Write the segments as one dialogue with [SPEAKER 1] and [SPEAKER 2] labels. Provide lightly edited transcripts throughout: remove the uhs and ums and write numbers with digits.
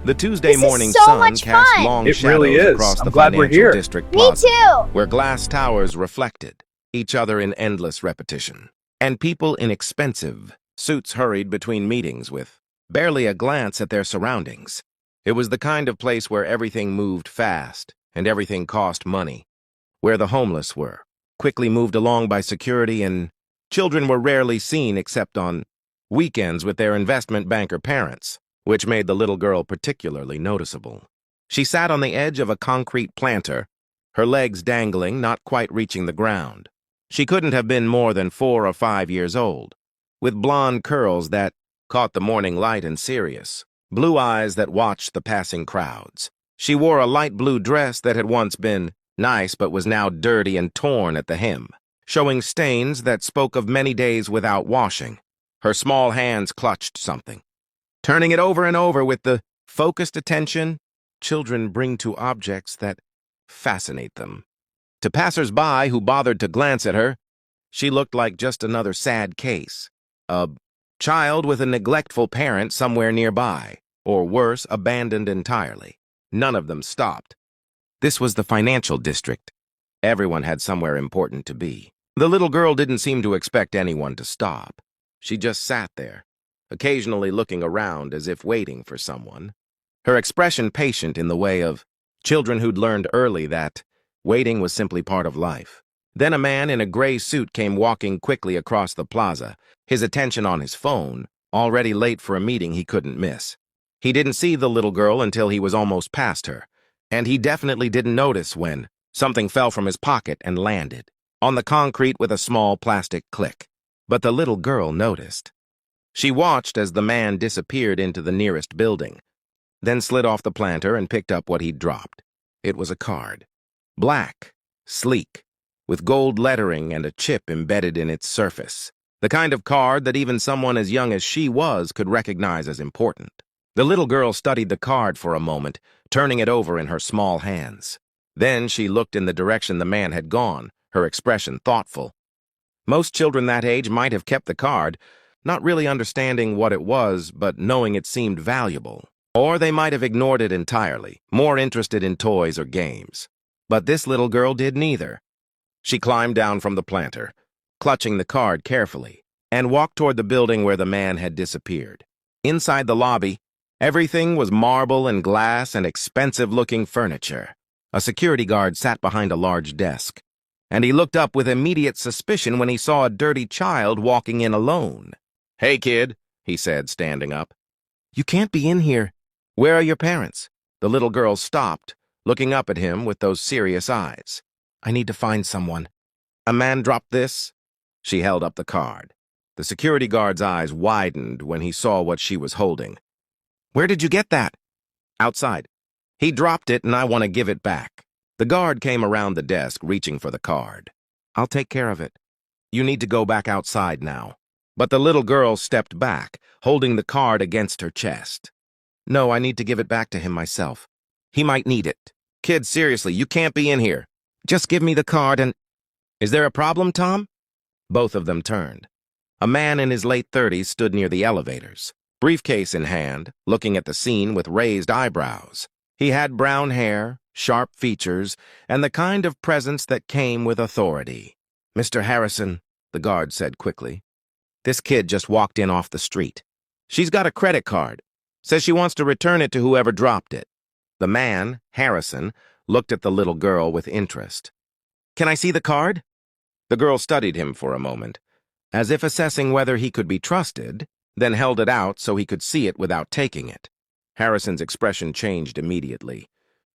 [SPEAKER 1] The Tuesday
[SPEAKER 2] This
[SPEAKER 1] morning
[SPEAKER 2] is so
[SPEAKER 1] sun
[SPEAKER 2] much
[SPEAKER 1] cast
[SPEAKER 2] fun.
[SPEAKER 1] long
[SPEAKER 3] It really
[SPEAKER 1] shadows
[SPEAKER 3] is.
[SPEAKER 1] across
[SPEAKER 3] I'm
[SPEAKER 1] the
[SPEAKER 3] glad we're
[SPEAKER 1] financial
[SPEAKER 3] here.
[SPEAKER 1] district
[SPEAKER 2] Me
[SPEAKER 1] plaza,
[SPEAKER 2] too.
[SPEAKER 1] where glass towers reflected each other in endless repetition, and people in expensive suits hurried between meetings with barely a glance at their surroundings. It was the kind of place where everything moved fast and everything cost money, where the homeless were quickly moved along by security and children were rarely seen except on weekends with their investment banker parents, which made the little girl particularly noticeable. She sat on the edge of a concrete planter, her legs dangling, not quite reaching the ground. She couldn't have been more than 4 or 5 years old, with blonde curls that caught the morning light and serious, blue eyes that watched the passing crowds. She wore a light blue dress that had once been nice but was now dirty and torn at the hem, showing stains that spoke of many days without washing. Her small hands clutched something, turning it over and over with the focused attention children bring to objects that fascinate them. To passers-by who bothered to glance at her, she looked like just another sad case. A child with a neglectful parent somewhere nearby, or worse, abandoned entirely. None of them stopped. This was the financial district. Everyone had somewhere important to be. The little girl didn't seem to expect anyone to stop. She just sat there, occasionally looking around as if waiting for someone. Her expression patient in the way of children who'd learned early that waiting was simply part of life. Then a man in a gray suit came walking quickly across the plaza, his attention on his phone, already late for a meeting he couldn't miss. He didn't see the little girl until he was almost past her, and he definitely didn't notice when something fell from his pocket and landed on the concrete with a small plastic click. But the little girl noticed. She watched as the man disappeared into the nearest building, then slid off the planter and picked up what he'd dropped. It was a card. Black, sleek, with gold lettering and a chip embedded in its surface. The kind of card that even someone as young as she was could recognize as important. The little girl studied the card for a moment, turning it over in her small hands. Then she looked in the direction the man had gone, her expression thoughtful. Most children that age might have kept the card, not really understanding what it was, but knowing it seemed valuable. Or they might have ignored it entirely, more interested in toys or games. But this little girl did neither. She climbed down from the planter, clutching the card carefully, and walked toward the building where the man had disappeared. Inside the lobby, everything was marble and glass and expensive-looking furniture. A security guard sat behind a large desk, and he looked up with immediate suspicion when he saw a dirty child walking in alone. "Hey, kid," he said, standing up. "You can't be in here. Where are your parents?" The little girl stopped, looking up at him with those serious eyes. "I need to find someone." "A man dropped this?" She held up the card. The security guard's eyes widened when he saw what she was holding. "Where did you get that?" "Outside. He dropped it and I want to give it back." The guard came around the desk, reaching for the card. "I'll take care of it. You need to go back outside now." But the little girl stepped back, holding the card against her chest. "No, I need to give it back to him myself. He might need it." "Kid, seriously, you can't be in here. Just give me the card and—" "Is there a problem, Tom?" Both of them turned. A man in his late 30s stood near the elevators, briefcase in hand, looking at the scene with raised eyebrows. He had brown hair, sharp features, and the kind of presence that came with authority. "Mr. Harrison," the guard said quickly. "This kid just walked in off the street. She's got a credit card. Says she wants to return it to whoever dropped it." The man, Harrison, looked at the little girl with interest. "Can I see the card?" The girl studied him for a moment, as if assessing whether he could be trusted, then held it out so he could see it without taking it. Harrison's expression changed immediately.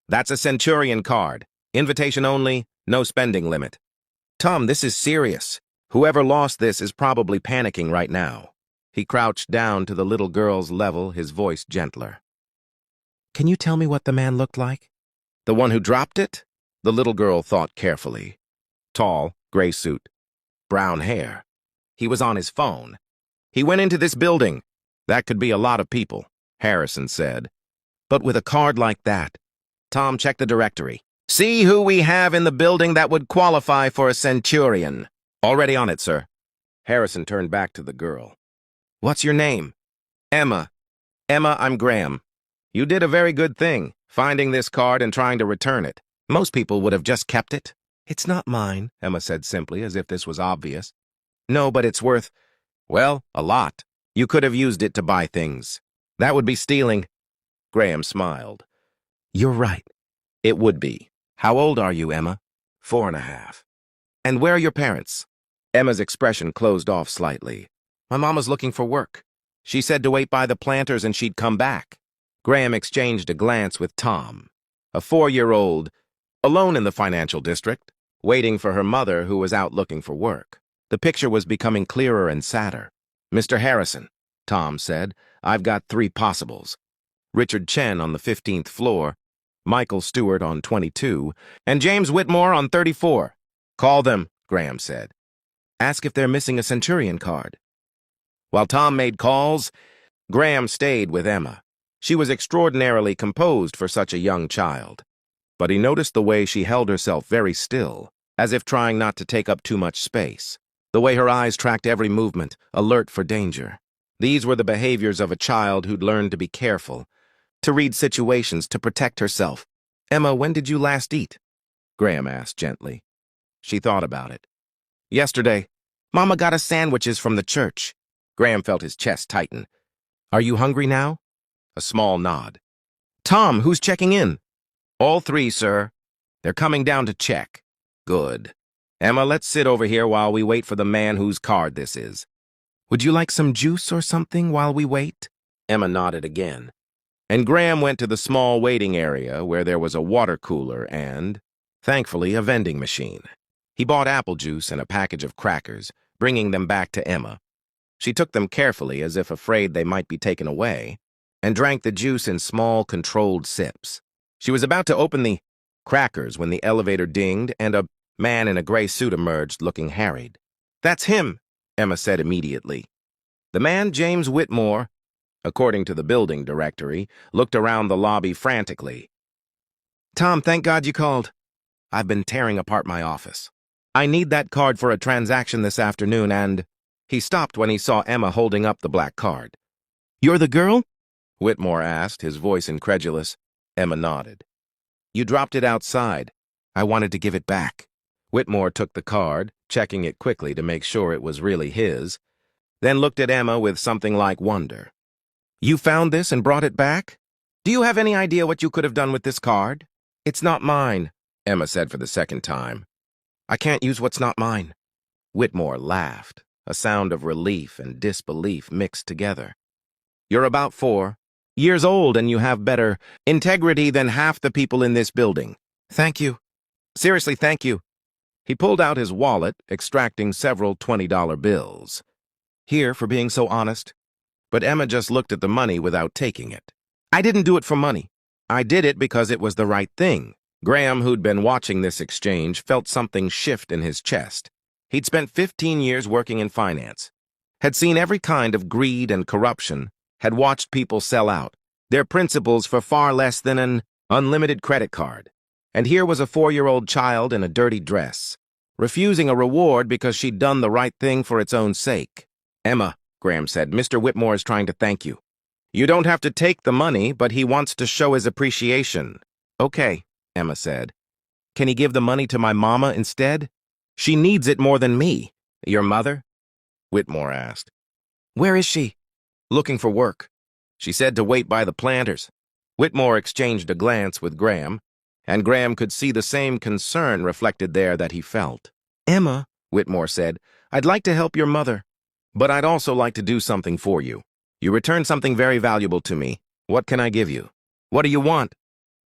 [SPEAKER 1] "That's a Centurion card. Invitation only, no spending limit." "Tom, this is serious. Whoever lost this is probably panicking right now." He crouched down to the little girl's level, his voice gentler. "Can you tell me what the man looked like?" "The one who dropped it?" The little girl thought carefully. Tall, gray suit, brown hair. He was on his phone. "He went into this building." "That could be a lot of people," Harrison said. "But with a card like that—" "Tom, check the directory. See who we have in the building that would qualify for a Centurion." "Already on it, sir." Harrison turned back to the girl. "What's your name?" "Emma. Emma, I'm Graham." You did a very good thing, finding this card and trying to return it. Most people would have just kept it. It's not mine, Emma said simply, as if this was obvious. No, but it's worth, well, a lot. You could have used it to buy things. That would be stealing. Graham smiled. You're right. It would be. How old are you, Emma? 4.5. And where are your parents? Emma's expression closed off slightly. My mama's looking for work. She said to wait by the planters and she'd come back. Graham exchanged a glance with Tom, a 4-year-old, alone in the financial district, waiting for her mother who was out looking for work. The picture was becoming clearer and sadder. Mr. Harrison, Tom said, I've got 3 possibles. Richard Chen on the 15th floor, Michael Stewart on 22, and James Whitmore on 34. Call them, Graham said. Ask if they're missing a Centurion card. While Tom made calls, Graham stayed with Emma. She was extraordinarily composed for such a young child. But he noticed the way she held herself very still, as if trying not to take up too much space. The way her eyes tracked every movement, alert for danger. These were the behaviors of a child who'd learned to be careful, to read situations, to protect herself. Emma, when did you last eat? Graham asked gently. She thought about it. Yesterday. Mama got us sandwiches from the church. Graham felt his chest tighten. Are you hungry now? A small nod. Tom, who's checking in? All 3, sir. They're coming down to check. Good. Emma, let's sit over here while we wait for the man whose card this is. Would you like some juice or something while we wait? Emma nodded again. And Graham went to the small waiting area where there was a water cooler and, thankfully, a vending machine. He bought apple juice and a package of crackers, bringing them back to Emma. She took them carefully, as if afraid they might be taken away, and drank the juice in small, controlled sips. She was about to open the crackers when the elevator dinged and a man in a gray suit emerged, looking harried. That's him, Emma said immediately. The man, James Whitmore, according to the building directory, looked around the lobby frantically. Tom, thank God you called. I've been tearing apart my office. I need that card for a transaction this afternoon and... He stopped when he saw Emma holding up the black card. You're the girl? Whitmore asked, his voice incredulous. Emma nodded. You dropped it outside. I wanted to give it back. Whitmore took the card, checking it quickly to make sure it was really his, then looked at Emma with something like wonder. You found this and brought it back? Do you have any idea what you could have done with this card? It's not mine, Emma said for the 2nd time. I can't use what's not mine. Whitmore laughed, a sound of relief and disbelief mixed together. You're about 4 years old and you have better integrity than half the people in this building. Thank you. Seriously, thank you. He pulled out his wallet, extracting several $20 bills. Here, for being so honest. But Emma just looked at the money without taking it. I didn't do it for money. I did it because it was the right thing. Graham, who'd been watching this exchange, felt something shift in his chest. He'd spent 15 years working in finance, had seen every kind of greed and corruption, had watched people sell out, their principals for far less than an unlimited credit card. And here was a 4-year-old child in a dirty dress, refusing a reward because she'd done the right thing for its own sake. Emma, Graham said, Mr. Whitmore is trying to thank you. You don't have to take the money, but he wants to show his appreciation. Okay, Emma said. Can he give the money to my mama instead? She needs it more than me. Your mother? Whitmore asked. Where is she? Looking for work. She said to wait by the planters. Whitmore exchanged a glance with Graham, and Graham could see the same concern reflected there that he felt. Emma, Whitmore said, I'd like to help your mother, but I'd also like to do something for you. You returned something very valuable to me. What can I give you? What do you want?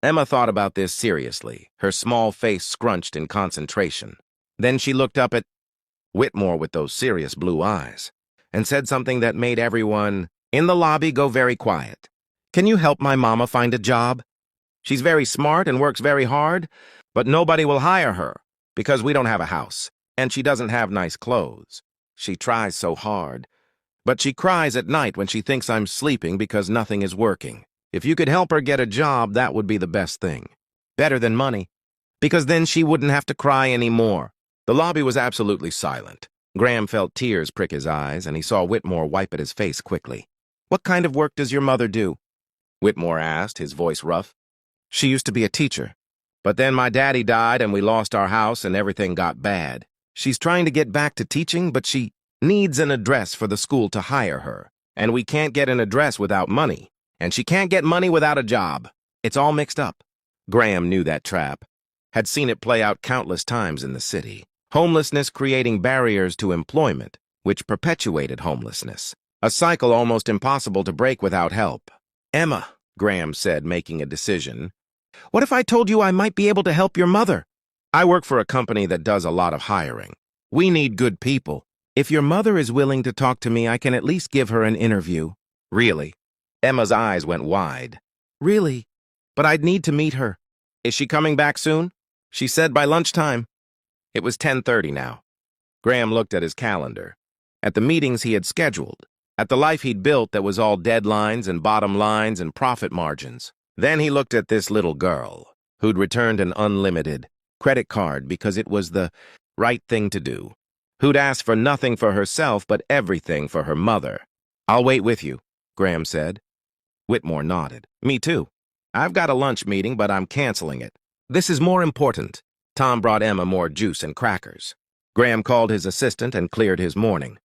[SPEAKER 1] Emma thought about this seriously, her small face scrunched in concentration. Then she looked up at Whitmore with those serious blue eyes and said something that made everyone in the lobby go very quiet. Can you help my mama find a job? She's very smart and works very hard, but nobody will hire her because we don't have a house, and she doesn't have nice clothes. She tries so hard, but she cries at night when she thinks I'm sleeping because nothing is working. If you could help her get a job, that would be the best thing. Better than money, because then she wouldn't have to cry anymore. The lobby was absolutely silent. Graham felt tears prick his eyes, and he saw Whitmore wipe at his face quickly. What kind of work does your mother do? Whitmore asked, his voice rough. She used to be a teacher. But then my daddy died and we lost our house and everything got bad. She's trying to get back to teaching, but she needs an address for the school to hire her. And we can't get an address without money. And she can't get money without a job. It's all mixed up. Graham knew that trap. Had seen it play out countless times in the city. Homelessness creating barriers to employment, which perpetuated homelessness. A cycle almost impossible to break without help. Emma, Graham said, making a decision. What if I told you I might be able to help your mother? I work for a company that does a lot of hiring. We need good people. If your mother is willing to talk to me, I can at least give her an interview. Really? Emma's eyes went wide. Really? But I'd need to meet her. Is she coming back soon? She said by lunchtime. It was 10:30 now. Graham looked at his calendar, at the meetings he had scheduled, at the life he'd built that was all deadlines and bottom lines and profit margins. Then he looked at this little girl, who'd returned an unlimited credit card because it was the right thing to do, who'd asked for nothing for herself but everything for her mother. I'll wait with you, Graham said. Whitmore nodded. Me too. I've got a lunch meeting, but I'm canceling it. This is more important. Tom brought Emma more juice and crackers. Graham called his assistant and cleared his morning.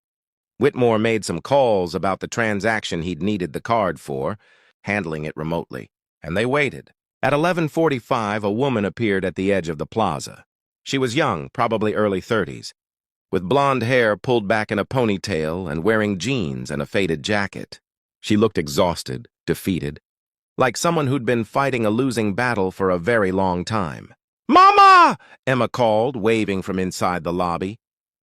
[SPEAKER 1] Whitmore made some calls about the transaction he'd needed the card for, handling it remotely, and they waited. At 11:45, a woman appeared at the edge of the plaza. She was young, probably early 30s, with blonde hair pulled back in a ponytail and wearing jeans and a faded jacket. She looked exhausted, defeated, like someone who'd been fighting a losing battle for a very long time. Mama! Emma called, waving from inside the lobby.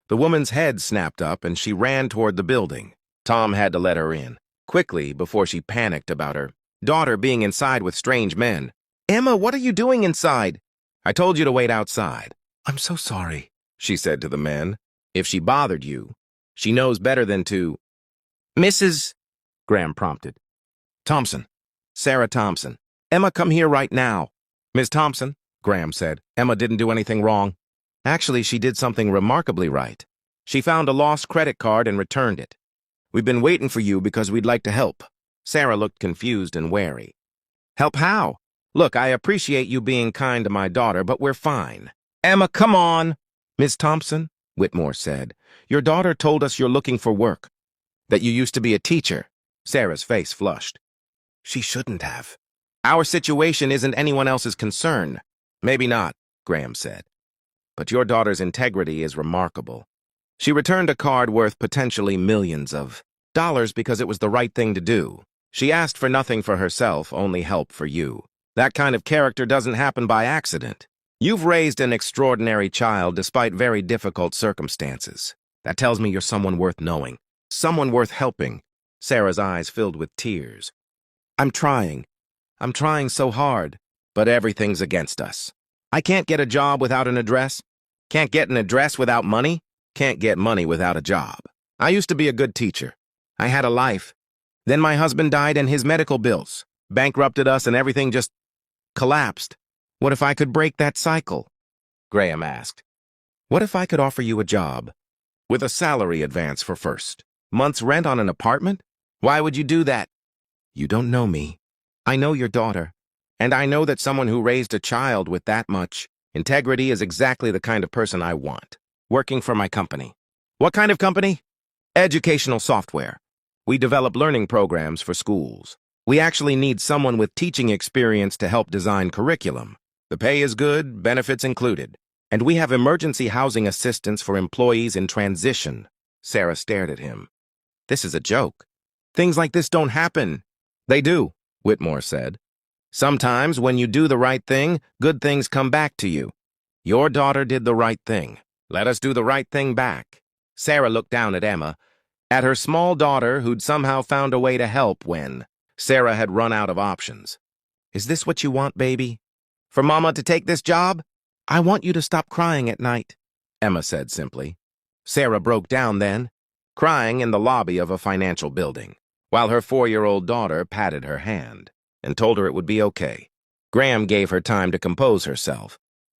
[SPEAKER 1] The woman's head snapped up and she ran toward the building. Tom had to let her in, quickly, before she panicked about her daughter being inside with strange men. Emma, what are you doing inside? I told you to wait outside. I'm so sorry, she said to the men. If she bothered you, she knows better than to... Mrs. Graham prompted. Thompson. Sarah Thompson. Emma, come here right now. Miss Thompson, Graham said. Emma didn't do anything wrong. Actually, she did something remarkably right. She found a lost credit card and returned it. We've been waiting for you because we'd like to help. Sarah looked confused and wary. Help how? Look, I appreciate you being kind to my daughter, but we're fine. Emma, come on. Miss Thompson, Whitmore said, your daughter told us you're looking for work, that you used to be a teacher. Sarah's face flushed. She shouldn't have. Our situation isn't anyone else's concern. Maybe not, Graham said. But your daughter's integrity is remarkable. She returned a card worth potentially millions of dollars because it was the right thing to do. She asked for nothing for herself, only help for you. That kind of character doesn't happen by accident. You've raised an extraordinary child despite very difficult circumstances. That tells me you're someone worth knowing, someone worth helping. Sarah's eyes filled with tears. I'm trying so hard, but everything's against us. I can't get a job without an address, can't get an address without money, can't get money without a job. I used to be a good teacher. I had a life. Then my husband died and his medical bills bankrupted us and everything just collapsed. What if I could break that cycle? Graham asked. What if I could offer you a job with a salary advance for first month's rent on an apartment? Why would you do that? You don't know me. I know your daughter, and I know that someone who raised a child with that much integrity is exactly the kind of person I want, working for my company. What kind of company? Educational software. We develop learning programs for schools. We actually need someone with teaching experience to help design curriculum. The pay is good, benefits included. And we have emergency housing assistance for employees in transition. Sarah stared at him. This is a joke. Things like this don't happen. They do, Whitmore said. Sometimes when you do the right thing, good things come back to you. Your daughter did the right thing. Let us do the right thing back. Sarah looked down at Emma, at her small daughter who'd somehow found a way to help when Sarah had run out of options. Is this what you want, baby? For Mama to take this job? I want you to stop crying at night, Emma said simply. Sarah broke down then, crying in the lobby of a financial building, while her 4-year-old daughter patted her hand and told her it would be okay. Graham gave her time to compose herself,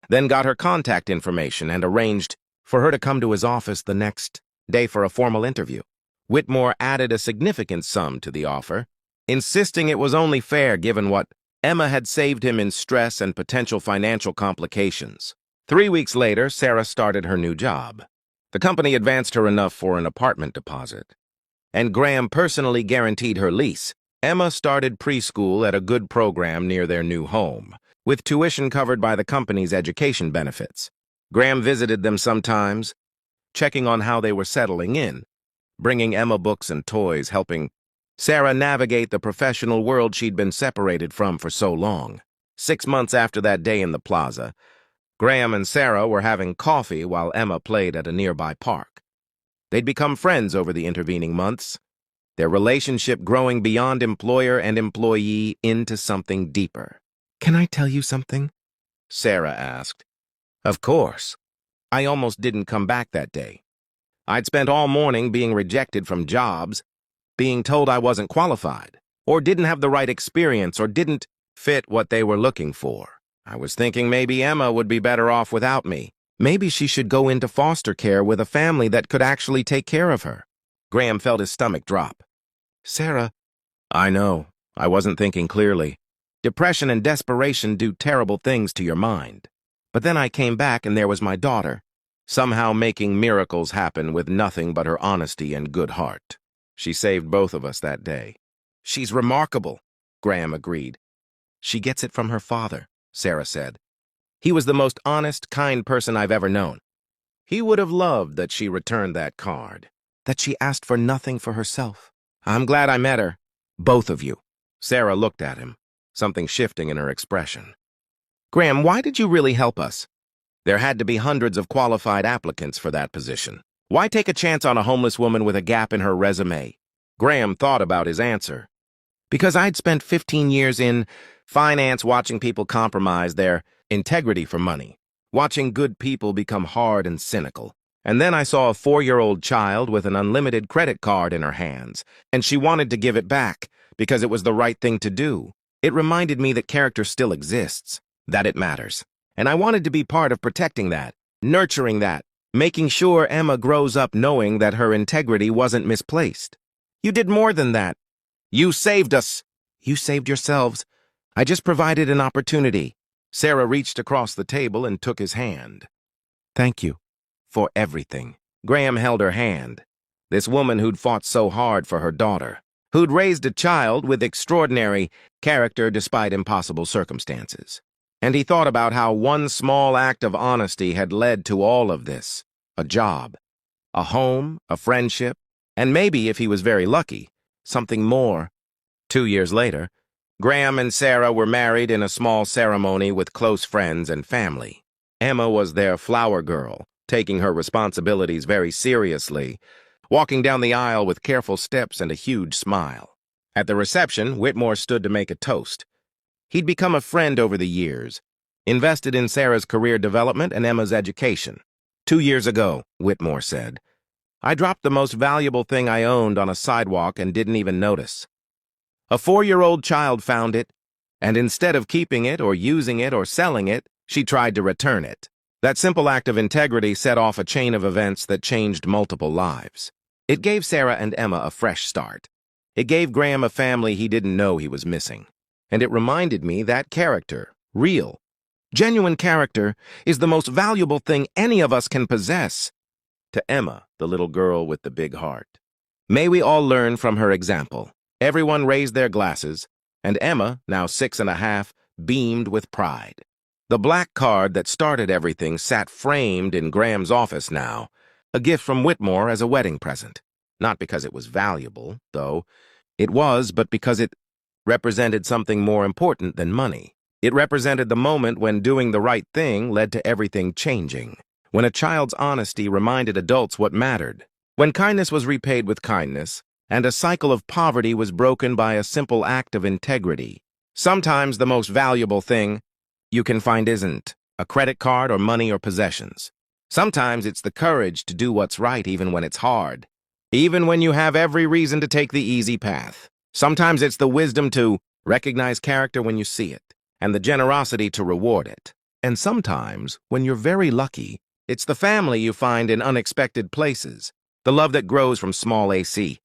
[SPEAKER 1] then got her contact information and arranged for her to come to his office the next day for a formal interview. Whitmore added a significant sum to the offer, insisting it was only fair given what Emma had saved him in stress and potential financial complications. 3 weeks later, Sarah started her new job. The company advanced her enough for an apartment deposit, and Graham personally guaranteed her lease. Emma started preschool at a good program near their new home, with tuition covered by the company's education benefits. Graham visited them sometimes, checking on how they were settling in, bringing Emma books and toys, helping Sarah navigate the professional world she'd been separated from for so long. 6 months after that day in the plaza, Graham and Sarah were having coffee while Emma played at a nearby park. They'd become friends over the intervening months, their relationship growing beyond employer and employee into something deeper. "Can I tell you something?" Sarah asked. "Of course." "I almost didn't come back that day. I'd spent all morning being rejected from jobs, being told I wasn't qualified, or didn't have the right experience, or didn't fit what they were looking for. I was thinking maybe Emma would be better off without me. Maybe she should go into foster care with a family that could actually take care of her." Graham felt his stomach drop. "Sarah." "I know. I wasn't thinking clearly. Depression and desperation do terrible things to your mind. But then I came back and there was my daughter, somehow making miracles happen with nothing but her honesty and good heart. She saved both of us that day." "She's remarkable," Graham agreed. "She gets it from her father," Sarah said. "He was the most honest, kind person I've ever known. He would have loved that she returned that card, that she asked for nothing for herself. I'm glad I met her, both of you." Sarah looked at him, something shifting in her expression. "Graham, why did you really help us? There had to be hundreds of qualified applicants for that position. Why take a chance on a homeless woman with a gap in her resume?" Graham thought about his answer. "Because I'd spent 15 years in finance watching people compromise their integrity for money, watching good people become hard and cynical. And then I saw a 4-year-old child with an unlimited credit card in her hands, and she wanted to give it back because it was the right thing to do. It reminded me that character still exists, that it matters. And I wanted to be part of protecting that, nurturing that, making sure Emma grows up knowing that her integrity wasn't misplaced. You did more than that. You saved us. You saved yourselves. I just provided an opportunity." Sarah reached across the table and took his hand. "Thank you for everything." Graham held her hand. This woman who'd fought so hard for her daughter, who'd raised a child with extraordinary character despite impossible circumstances. And he thought about how one small act of honesty had led to all of this: a job, a home, a friendship, and maybe, if he was very lucky, something more. 2 years later, Graham and Sarah were married in a small ceremony with close friends and family. Emma was their flower girl, taking her responsibilities very seriously, walking down the aisle with careful steps and a huge smile. At the reception, Whitmore stood to make a toast. He'd become a friend over the years, invested in Sarah's career development and Emma's education. 2 years ago, Whitmore said, I dropped the most valuable thing I owned on a sidewalk and didn't even notice. A 4-year-old child found it, and instead of keeping it or using it or selling it, she tried to return it. That simple act of integrity set off a chain of events that changed multiple lives. It gave Sarah and Emma a fresh start. It gave Graham a family he didn't know he was missing. And it reminded me that character, real, genuine character, is the most valuable thing any of us can possess. To Emma, the little girl with the big heart. May we all learn from her example. Everyone raised their glasses, and Emma, now 6½, beamed with pride. The black card that started everything sat framed in Graham's office now, a gift from Whitmore as a wedding present. Not because it was valuable, though. It was, but because it represented something more important than money. It represented the moment when doing the right thing led to everything changing. When a child's honesty reminded adults what mattered. When kindness was repaid with kindness, and a cycle of poverty was broken by a simple act of integrity. Sometimes the most valuable thing you can find isn't a credit card or money or possessions. Sometimes it's the courage to do what's right even when it's hard. Even when you have every reason to take the easy path. Sometimes it's the wisdom to recognize character when you see it, and the generosity to reward it. And sometimes, when you're very lucky, it's the family you find in unexpected places, the love that grows from small AC